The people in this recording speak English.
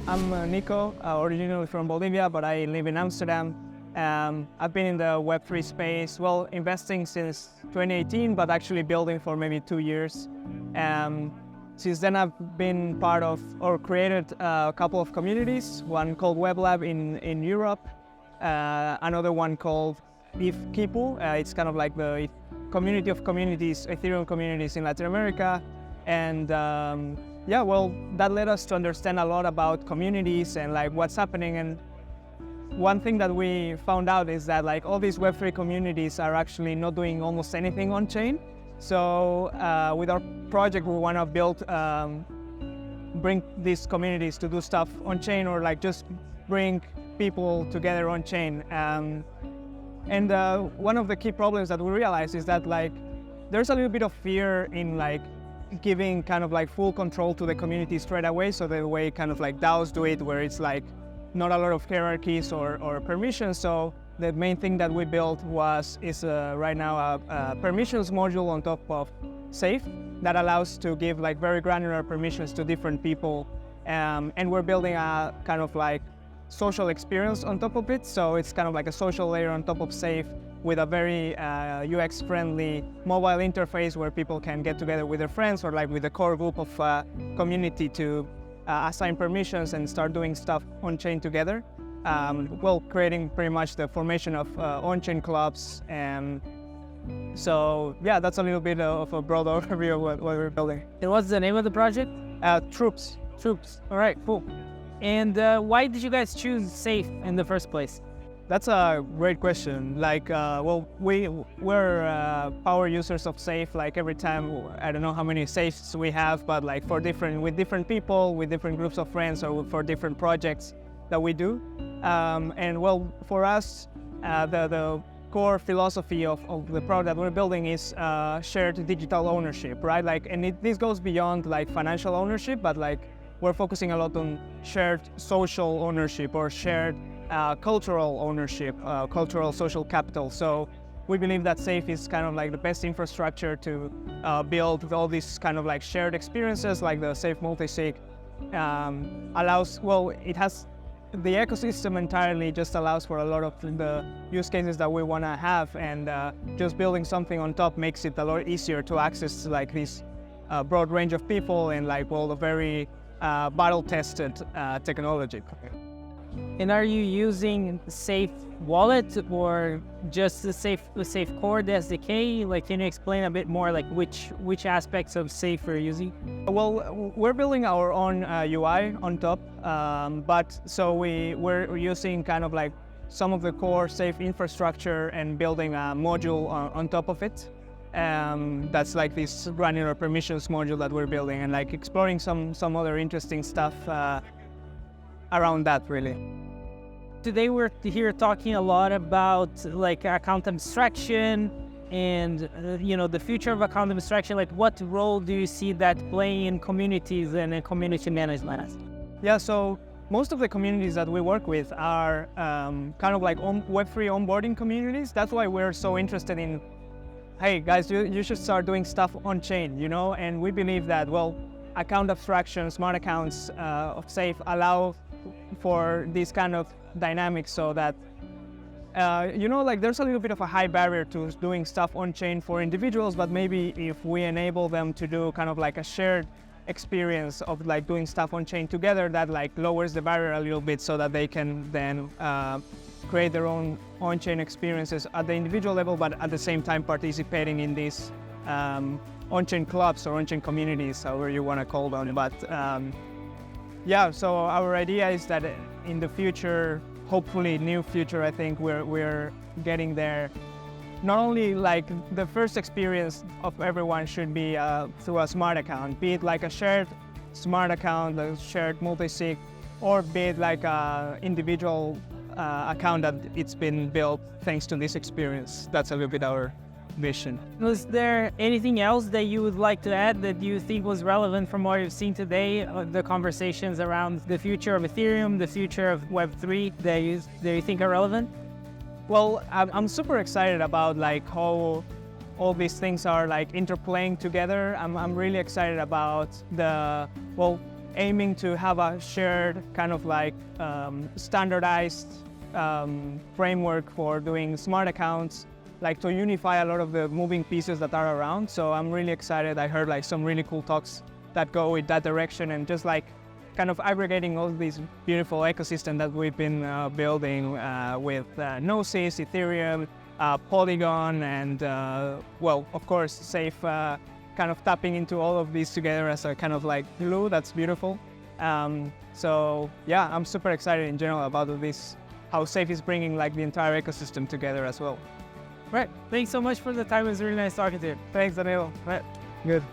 I'm Nico, originally from Bolivia, but I live in Amsterdam. I've been in the Web3 space, well, investing since 2018, but actually building for maybe 2 years. Since then, I've been part of or created a couple of communities, one called WebLab in Europe, another one called Kipu. It's kind of like the community of communities, Ethereum communities in Latin America. And yeah, well, that led us to understand a lot about communities and like what's happening. And one thing that we found out is that like all these Web3 communities are actually not doing almost anything on chain. So with our project, we want to bring these communities to do stuff on chain, or like just bring people together on chain. And one of the key problems that we realized is that like there's a little bit of fear in like giving kind of like full control to the community straight away. So the way kind of like DAOs do it, where it's like not a lot of hierarchies or permissions. So the main thing that we built is right now a permissions module on top of Safe that allows to give like very granular permissions to different people. And we're building a kind of like social experience on top of it. So it's kind of like a social layer on top of Safe with a very UX-friendly mobile interface where people can get together with their friends or like with a core group of community to assign permissions and start doing stuff on-chain together. Well, creating pretty much the formation of on-chain clubs. And so, yeah, that's a little bit of a broad overview of what we're building. And what's the name of the project? Troops. Troops. All right, cool. And why did you guys choose Safe in the first place? That's a great question. Like, well, we're power users of Safe. Like every time, I don't know how many Safes we have, but like with different people, with different groups of friends, or for different projects that we do. And well, for us, the core philosophy of the product that we're building is shared digital ownership, right? Like, and this goes beyond like financial ownership, but like we're focusing a lot on shared social ownership or shared cultural ownership, cultural social capital. So we believe that Safe is kind of like the best infrastructure to build all these kind of like shared experiences, like the Safe multisig allows, well, it has the ecosystem entirely just allows for a lot of the use cases that we want to have, and just building something on top makes it a lot easier to access like this broad range of people and like, well, a very battle-tested technology. And are you using Safe Wallet or just the Safe Core, the SDK? Like, can you explain a bit more, like which aspects of Safe we're using? Well, we're building our own UI on top, but so we're using kind of like some of the core Safe infrastructure and building a module on top of it. That's like this granular permissions module that we're building, and like exploring some other interesting stuff around that, really. Today we're here talking a lot about like account abstraction and you know, the future of account abstraction. Like, what role do you see that playing in communities and in community management? Yeah, so most of the communities that we work with are kind of like Web3 onboarding communities. That's why we're so interested in, hey guys, you should start doing stuff on chain, you know? And we believe that, well, account abstraction, smart accounts of Safe allow for this kind of dynamics, so that you know, like there's a little bit of a high barrier to doing stuff on chain for individuals, but maybe if we enable them to do kind of like a shared experience of like doing stuff on chain together, that like lowers the barrier a little bit, so that they can then create their own on-chain experiences at the individual level, but at the same time participating in these on-chain clubs or on-chain communities, however you want to call them. But yeah, so our idea is that in the future, hopefully near future, I think we're getting there. Not only like the first experience of everyone should be through a smart account, be it like a shared smart account, a shared multisig, or be it like a individual account that it's been built thanks to this experience. That's a little bit our vision. Was there anything else that you would like to add that you think was relevant from what you've seen today, the conversations around the future of Ethereum, the future of Web3 that you think are relevant? Well, I'm super excited about like how all these things are like interplaying together. I'm really excited about aiming to have a shared kind of like standardized framework for doing smart accounts, like to unify a lot of the moving pieces that are around. So I'm really excited. I heard like some really cool talks that go with that direction, and just like kind of aggregating all these beautiful ecosystem that we've been building with Gnosis, Ethereum, Polygon, and well, of course, Safe, kind of tapping into all of these together as a kind of like glue. That's beautiful. So yeah, I'm super excited in general about this, how Safe is bringing like the entire ecosystem together as well. Right. Thanks so much for the time. It was really nice talking to you. Thanks, Danilo. Right. Good.